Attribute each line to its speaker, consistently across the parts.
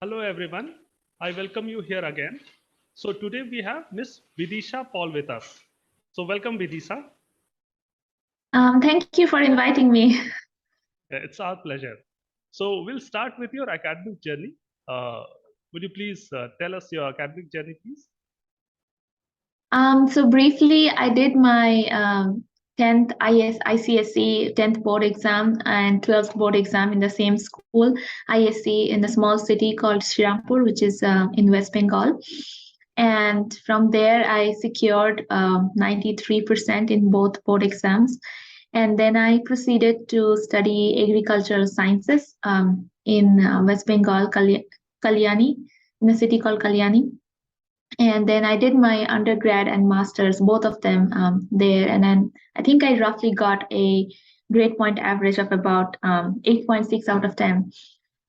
Speaker 1: Hello everyone. I welcome you here again. So today we have Miss Bidisha Paul with us. So welcome Bidisha.
Speaker 2: Thank you for inviting me.
Speaker 1: It's our pleasure. So we'll start with your academic journey. Uh, would you please tell us your academic journey, please?
Speaker 2: So briefly, I did my 10th ICSE 10th board exam and 12th board exam in the same school, ISC, in a small city called Shrirampur, which is in West Bengal. And from there, I secured 93% in both board exams. And then I proceeded to study agricultural sciences in West Bengal, Kalyani, in a city called Kalyani. And then I did my undergrad and masters, both of them there. And then I think I roughly got a grade point average of about 8.6 out of 10.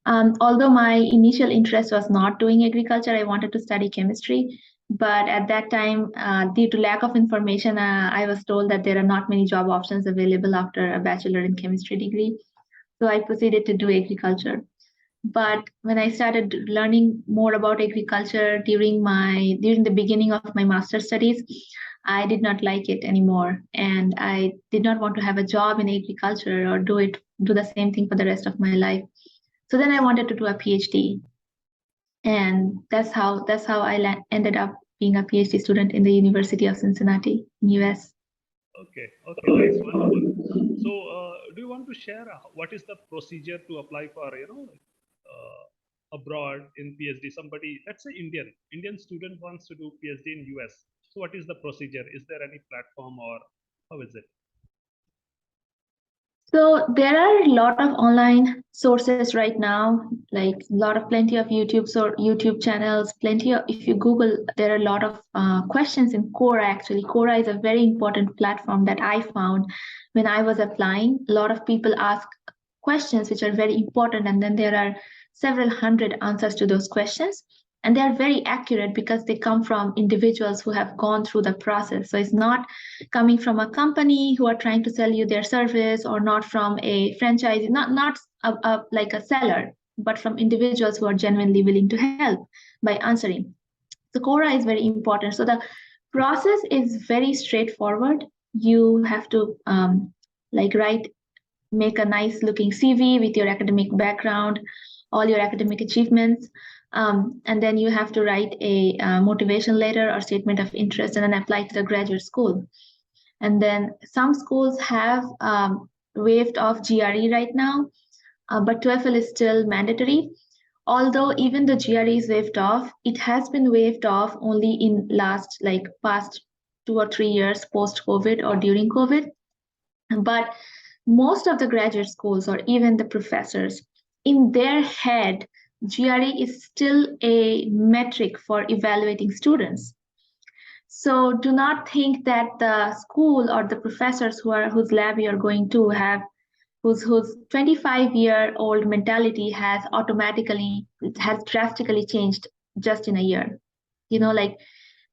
Speaker 2: Although my initial interest was not doing agriculture, I wanted to study chemistry. But at that time, due to lack of information, I was told that there are not many job options available after a bachelor in chemistry degree. So I proceeded to do agriculture. But when I started learning more about agriculture during the beginning of my master's studies, I did not like it anymore, and I did not want to have a job in agriculture or do the same thing for the rest of my life. So then I wanted to do a PhD, and that's how I ended up being a PhD student in the University of Cincinnati in US.
Speaker 1: Okay, nice, wonderful. So do you want to share what is the procedure to apply for abroad in PhD? Somebody, let's say Indian student wants to do PhD in US. So what is the procedure? Is there any platform or how is it?
Speaker 2: So there are a lot of online sources right now, like plenty of YouTube channels, plenty of, if you Google, there are a lot of questions in Quora actually. Quora is a very important platform that I found when I was applying. A lot of people ask questions which are very important, and then there are several hundred answers to those questions. And they are very accurate because they come from individuals who have gone through the process. So it's not coming from a company who are trying to sell you their service, or not from a franchise, not like a seller, but from individuals who are genuinely willing to help by answering. So Quora is very important. So the process is very straightforward. You have to make a nice looking CV with your academic background, all your academic achievements. And then you have to write a motivation letter or statement of interest and then apply to the graduate school. And then some schools have waived off GRE right now, but TOEFL is still mandatory. Although even the GRE is waived off, it has been waived off only in past 2 or 3 years post COVID or during COVID. But most of the graduate schools or even the professors, in their head, GRE is still a metric for evaluating students. So do not think that the school or the professors whose lab you're going to have, whose 25-year-old mentality has drastically changed just in a year. Like,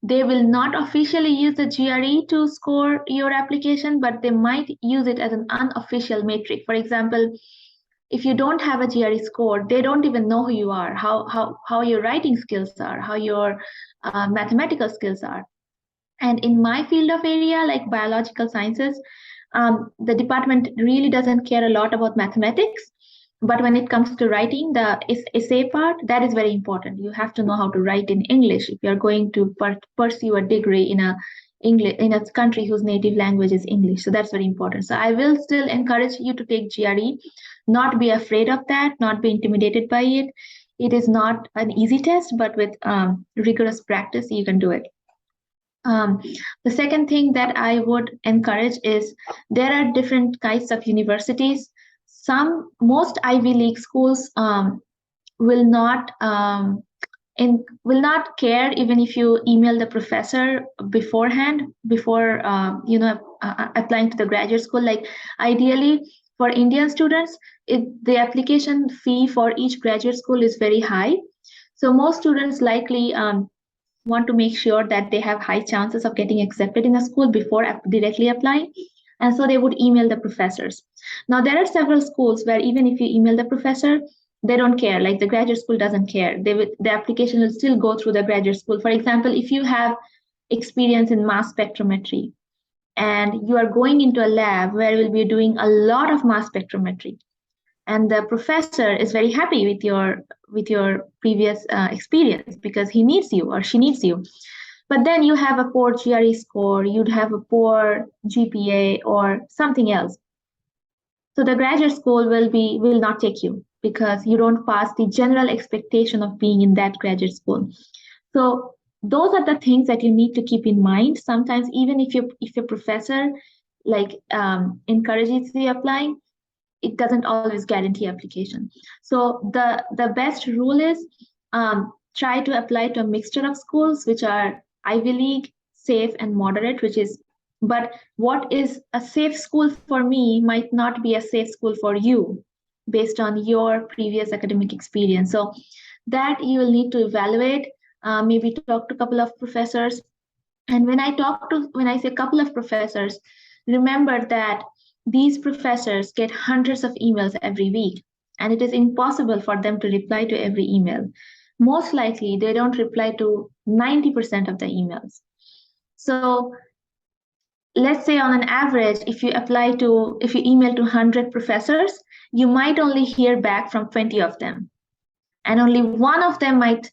Speaker 2: they will not officially use the GRE to score your application, but they might use it as an unofficial metric. For example, if you don't have a GRE score, they don't even know who you are, how your writing skills are, how your mathematical skills are. And in my field of area, like biological sciences, the department really doesn't care a lot about mathematics. But when it comes to writing, the essay part, that is very important. You have to know how to write in English if you're going to pursue a degree in a country whose native language is English. So that's very important. So I will still encourage you to take GRE, not be afraid of that, not be intimidated by it. It is not an easy test, but with rigorous practice, you can do it. Um, the second thing that I would encourage is there are different kinds of universities. Most Ivy League schools will not will not care even if you email the professor beforehand before applying to the graduate school. Like, ideally, for Indian students, the application fee for each graduate school is very high. So most students likely want to make sure that they have high chances of getting accepted in a school before directly applying. And so they would email the professors. Now, there are several schools where even if you email the professor, they don't care. Like the graduate school doesn't care. The application will still go through the graduate school. For example, if you have experience in mass spectrometry and you are going into a lab where we'll be doing a lot of mass spectrometry, and the professor is very happy with your previous experience because he needs you or she needs you, but then you have a poor GRE score, you'd have a poor GPA or something else. So the graduate school will not take you because you don't pass the general expectation of being in that graduate school. So those are the things that you need to keep in mind. Sometimes even if your professor like encourages you applying, it doesn't always guarantee application. So the best rule is try to apply to a mixture of schools which are Ivy League, safe and moderate, but what is a safe school for me might not be a safe school for you based on your previous academic experience. So that you will need to evaluate, maybe talk to a couple of professors. And when I say a couple of professors, remember that these professors get hundreds of emails every week, and it is impossible for them to reply to every email. Most likely, they don't reply to 90% of the emails. So let's say on an average, if you email to 100 professors, you might only hear back from 20 of them. And only one of them might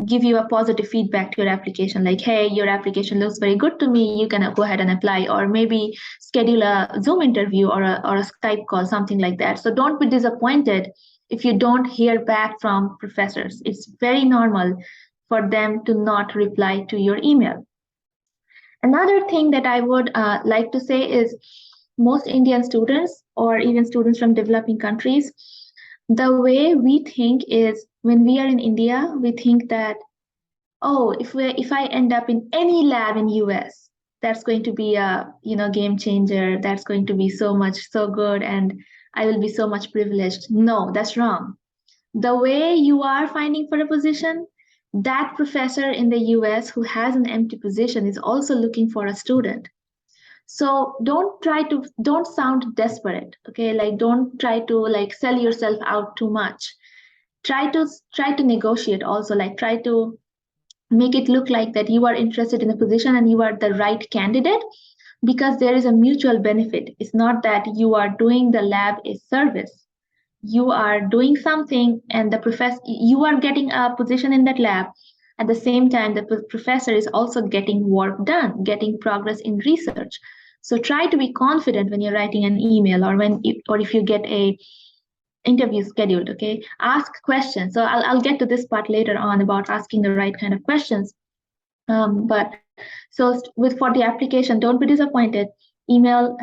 Speaker 2: give you a positive feedback to your application, like, hey, your application looks very good to me, you can go ahead and apply, or maybe schedule a Zoom interview or a Skype call, something like that. So don't be disappointed if you don't hear back from professors. It's very normal for them to not reply to your email. Another thing that I would like to say is most Indian students or even students from developing countries, the way we think is when we are in India, we think that, oh, if I end up in any lab in US, that's going to be a game changer. That's going to be so good, and I will be so much privileged. No, that's wrong. The way you are finding for a position, that professor in the US who has an empty position is also looking for a student. So don't sound desperate, okay? Like don't try to like sell yourself out too much. Try to negotiate also, like try to make it look like that you are interested in the position and you are the right candidate, because there is a mutual benefit. It's not that you are doing the lab a service. You are doing something and you are getting a position in that lab. At the same time, the professor is also getting work done, getting progress in research. So try to be confident when you're writing an email or if you get a interview scheduled, okay? Ask questions. So I'll get to this part later on about asking the right kind of questions. But so for the application, don't be disappointed. Email,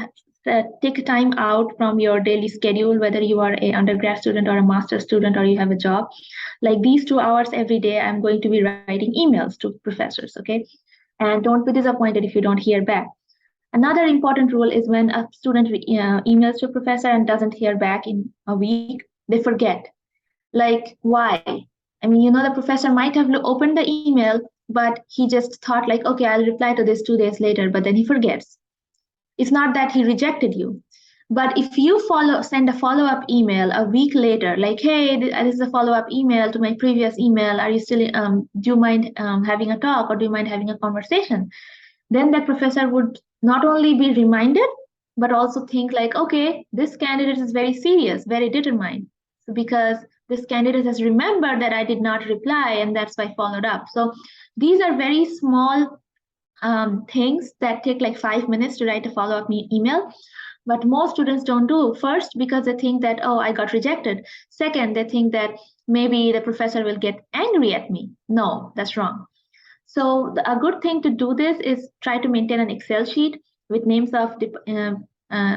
Speaker 2: take time out from your daily schedule, whether you are an undergrad student or a master's student or you have a job. Like these 2 hours every day, I'm going to be writing emails to professors, okay? And don't be disappointed if you don't hear back. Another important rule is when a student emails to a professor and doesn't hear back in a week, they forget. Like, why? I mean, the professor might have opened the email, but he just thought like, okay, I'll reply to this 2 days later, but then he forgets. It's not that he rejected you. But if you send a follow-up email a week later, like, hey, this is a follow-up email to my previous email. Are you still, do you mind having a talk or do you mind having a conversation? Then that professor would not only be reminded, but also think like, okay, this candidate is very serious, very determined. So because this candidate has remembered that I did not reply and that's why I followed up. So these are very small things that take like 5 minutes to write a follow-up email. But most students don't do. First, because they think that, oh, I got rejected. Second, they think that maybe the professor will get angry at me. No, that's wrong. So a good thing to do this is try to maintain an Excel sheet with names of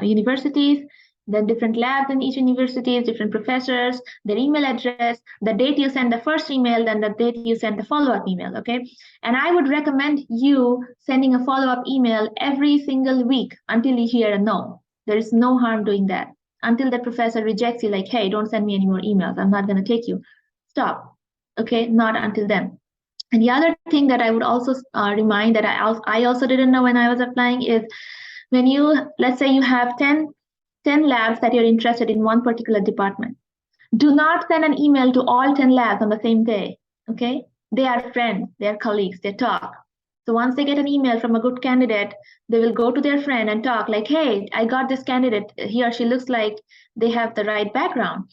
Speaker 2: universities, then different labs in each university, different professors, their email address, the date you send the first email, then the date you send the follow-up email, okay? And I would recommend you sending a follow-up email every single week until you hear a no. There is no harm doing that. Until the professor rejects you, like, hey, don't send me any more emails. I'm not going to take you. Stop, okay? Not until then. And the other thing that I would also remind that I also didn't know when I was applying is when let's say you have 10 labs that you're interested in one particular department. Do not send an email to all 10 labs on the same day. Okay? They are friends, they are colleagues, they talk. So once they get an email from a good candidate, they will go to their friend and talk like, hey, I got this candidate. He or she looks like they have the right background.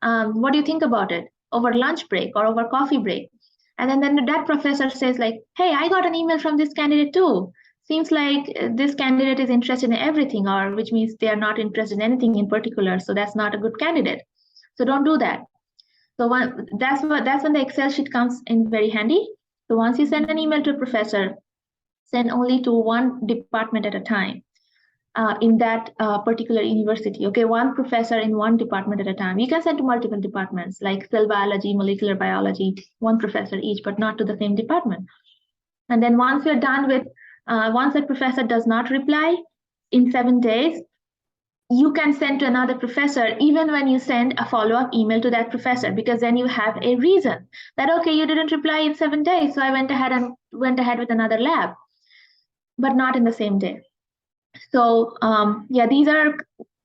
Speaker 2: What do you think about it? Over lunch break or over coffee break? And then that professor says like, hey, I got an email from this candidate too. Seems like this candidate is interested in everything, or which means they are not interested in anything in particular. So that's not a good candidate. So don't do that. So that's when the Excel sheet comes in very handy. So once you send an email to a professor, send only to one department at a time. In that particular university. Okay, one professor in one department at a time. You can send to multiple departments like cell biology, molecular biology, one professor each, but not to the same department. And then once you're done with, once that professor does not reply in 7 days, you can send to another professor even when you send a follow-up email to that professor, because then you have a reason that, okay, you didn't reply in 7 days, so I went ahead with another lab, but not in the same day. So yeah, these are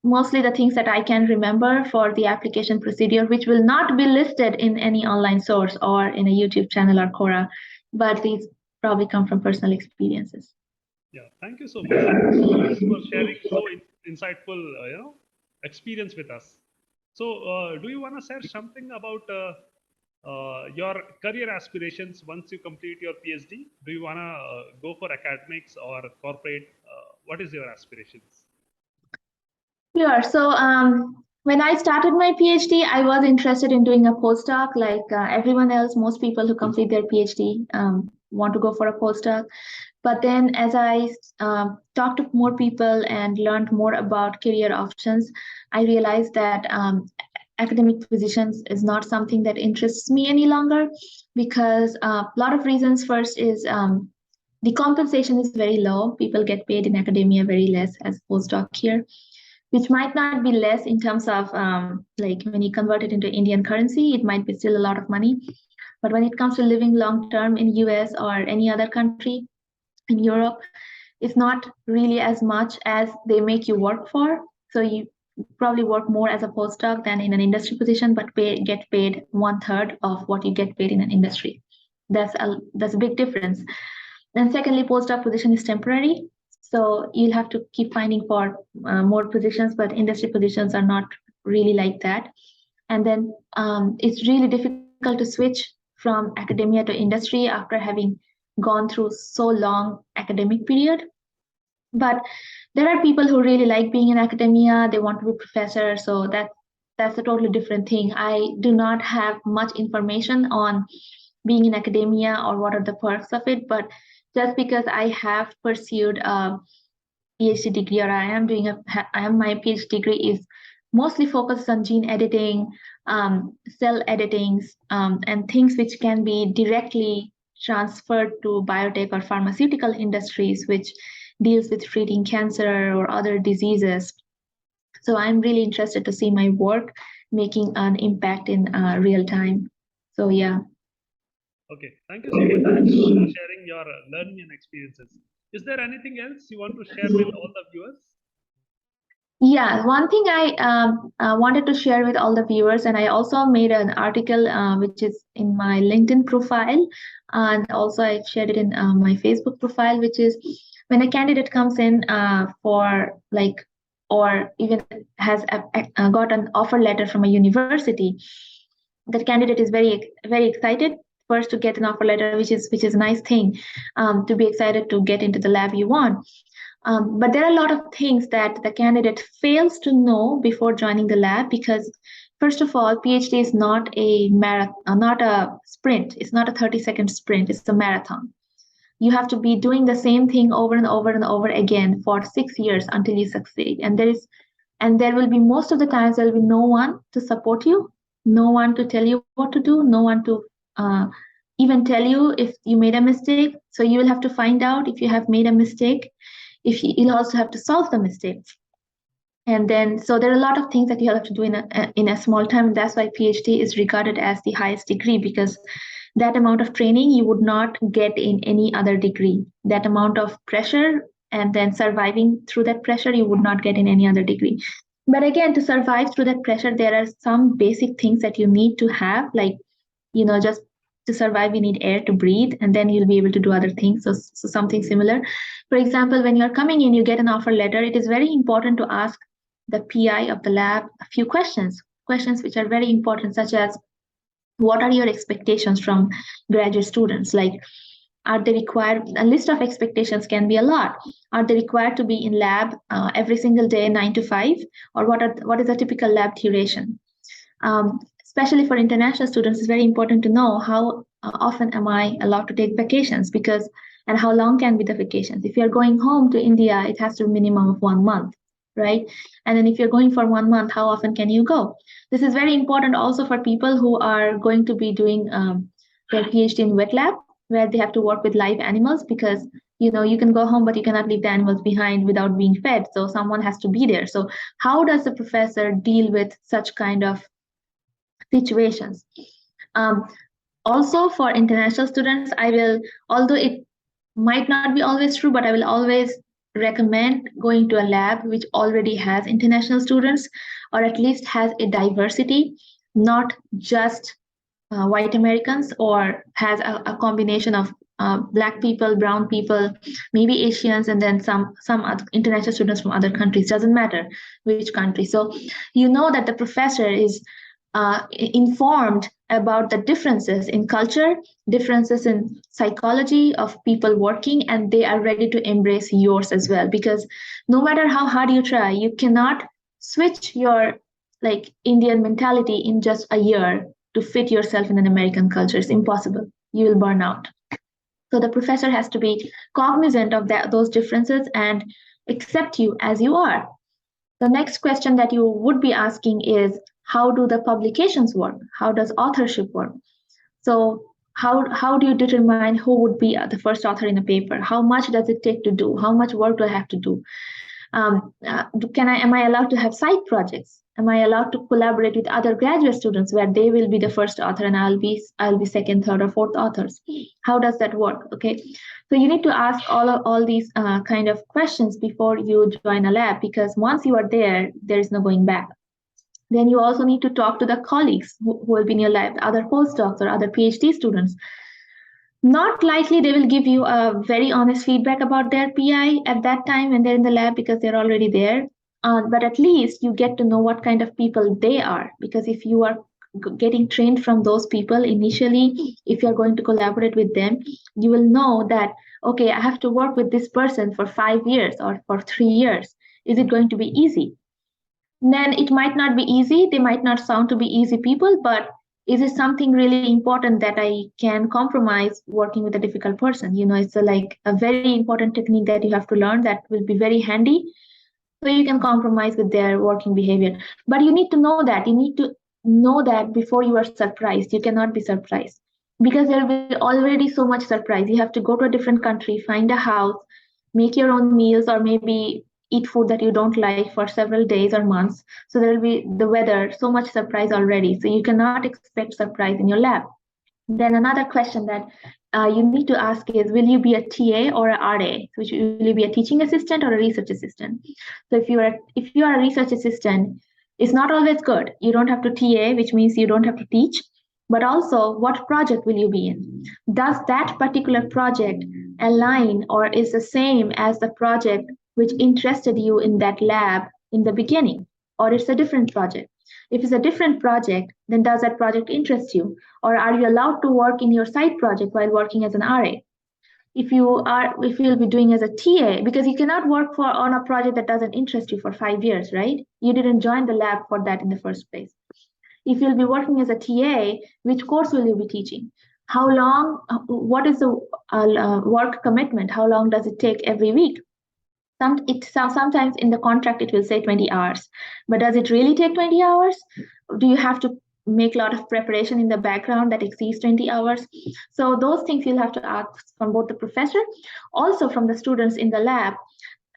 Speaker 2: mostly the things that I can remember for the application procedure, which will not be listed in any online source or in a YouTube channel or Quora, but these probably come from personal experiences.
Speaker 1: Yeah, thank you so much. Thanks for sharing so insightful, experience with us. So, do you want to share something about your career aspirations once you complete your PhD? Do you want to go for academics or corporate? What is your aspirations?
Speaker 2: Sure. So when I started my PhD, I was interested in doing a postdoc like everyone else. Most people who complete their PhD want to go for a postdoc. But then as I talked to more people and learned more about career options, I realized that academic positions is not something that interests me any longer, because a lot of reasons. First is the compensation is very low. People get paid in academia very less as postdoc here, which might not be less in terms of like when you convert it into Indian currency, it might be still a lot of money. But when it comes to living long term in US or any other country in Europe, it's not really as much as they make you work for. So you probably work more as a postdoc than in an industry position, but get paid 1/3 of what you get paid in an industry. That's a big difference. And secondly, postdoc position is temporary. So you'll have to keep finding for more positions, but industry positions are not really like that. And then it's really difficult to switch from academia to industry after having gone through so long academic period. But there are people who really like being in academia. They want to be professor. So that's a totally different thing. I do not have much information on being in academia or what are the perks of it, but just because I have pursued a PhD degree, or my PhD degree is mostly focused on gene editing, cell editings, and things which can be directly transferred to biotech or pharmaceutical industries, which deals with treating cancer or other diseases. So I'm really interested to see my work making an impact in real time. So yeah.
Speaker 1: Okay, thank you so much for sharing your learning and experiences. Is there anything else you want to share with all the viewers?
Speaker 2: Yeah, one thing I wanted to share with all the viewers, and I also made an article which is in my LinkedIn profile, and also I shared it in my Facebook profile, which is when a candidate comes in for like, or even has got an offer letter from a university, that candidate is very excited first to get an offer letter, which is a nice thing, to be excited to get into the lab you want. But there are a lot of things that the candidate fails to know before joining the lab, because first of all, PhD is not a marathon, not a sprint. It's not a 30-second sprint. It's a marathon. You have to be doing the same thing over and over and over again for 6 years until you succeed. And there will be, most of the times, there will be no one to support you, no one to tell you what to do, no one to even tell you if you made a mistake. So you will have to find out if you have made a mistake. You'll also have to solve the mistakes. And then, so there are a lot of things that you'll have to do in a small time. That's why PhD is regarded as the highest degree, because that amount of training you would not get in any other degree. That amount of pressure and then surviving through that pressure you would not get in any other degree. But again, to survive through that pressure, there are some basic things that you need to have, like, just to survive, you need air to breathe, and then you'll be able to do other things. So something similar. For example, when you're coming in, you get an offer letter. It is very important to ask the PI of the lab a few questions which are very important, such as, what are your expectations from graduate students? Like, are they required? A list of expectations can be a lot. Are they required to be in lab every single day, 9 to 5, or what is the typical lab duration? Especially for international students, it's very important to know how often am I allowed to take vacations, and how long can be the vacations. If you're going home to India, it has to be minimum of 1 month, right? And then if you're going for 1 month, how often can you go? This is very important also for people who are going to be doing their PhD in wet lab, where they have to work with live animals, because you can go home but you cannot leave the animals behind without being fed, so someone has to be there. So how does the professor deal with such kind of situations? um, Also, for international students, I will, although it might not be always true, but I will always recommend going to a lab which already has international students, or at least has a diversity, not just white Americans, or has a combination of black people, brown people, maybe Asians, and then some other international students from other countries. Doesn't matter which country. So that the professor is informed about the differences in culture, differences in psychology of people working, and they are ready to embrace yours as well. Because no matter how hard you try, you cannot switch your like Indian mentality in just a year to fit yourself in an American culture. It's impossible. You will burn out. So the professor has to be cognizant of those differences and accept you as you are. The next question that you would be asking is, how do the publications work? How does authorship work? So how do you determine who would be the first author in a paper? How much does it take to do? How much work do I have to do? Am I allowed to have side projects? Am I allowed to collaborate with other graduate students where they will be the first author and I'll be second, third, or fourth authors? How does that work? Okay, so you need to ask all these kind of questions before you join a lab, because once you are there is no going back. Then you also need to talk to the colleagues who will be in your lab, other postdocs or other PhD students. Not likely they will give you a very honest feedback about their PI at that time when they're in the lab, because they're already there. But at least you get to know what kind of people they are, because if you are getting trained from those people initially, if you're going to collaborate with them, you will know that, okay, I have to work with this person for 5 years or for 3 years. Is it going to be easy? Then it might not be easy. They might not sound to be easy people, but is it something really important that I can compromise working with a difficult person? It's like a very important technique that you have to learn that will be very handy. So you can compromise with their working behavior. But you need to know that. You need to know that before you are surprised. You cannot be surprised, because there will be already so much surprise. You have to go to a different country, find a house, make your own meals, or maybe eat food that you don't like for several days or months. So there will be the weather, so much surprise already. So you cannot expect surprise in your lab. Then another question that you need to ask is, will you be a TA or a RA? Which will you be a teaching assistant or a research assistant? So if you are a research assistant, it's not always good. You don't have to TA, which means you don't have to teach. But also, what project will you be in? Does that particular project align or is the same as the project which interested you in that lab in the beginning? Or it's a different project? If it's a different project, then does that project interest you? Or are you allowed to work in your side project while working as an RA? If you'll be doing as a TA, because you cannot work on a project that doesn't interest you for 5 years, right? You didn't join the lab for that in the first place. If you'll be working as a TA, which course will you be teaching? How long? What is the work commitment? How long does it take every week? Sometimes in the contract it will say 20 hours, but does it really take 20 hours? Do you have to make a lot of preparation in the background that exceeds 20 hours? So those things you'll have to ask from both the professor, also from the students in the lab,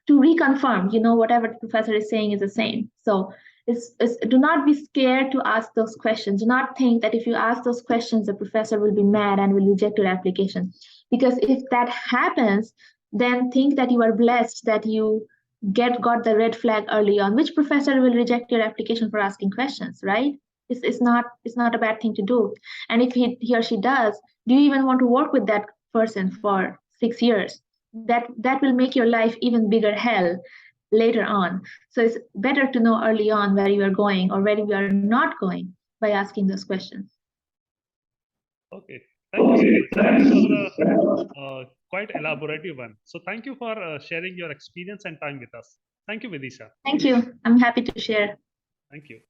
Speaker 2: to reconfirm, whatever the professor is saying is the same. So do not be scared to ask those questions. Do not think that if you ask those questions, the professor will be mad and will reject your application. Because if that happens, then think that you are blessed that you got the red flag early on, which professor will reject your application for asking questions, right? It's not a bad thing to do. And if he or she does, do you even want to work with that person for 6 years? That will make your life even bigger hell later on. So it's better to know early on where you are going or where you are not going by asking those questions.
Speaker 1: Okay, thank you so much. This was a quite elaborative one. So thank you for sharing your experience and time with us. Thank you, Bidisha.
Speaker 2: Thank you. I'm happy to share.
Speaker 1: Thank you.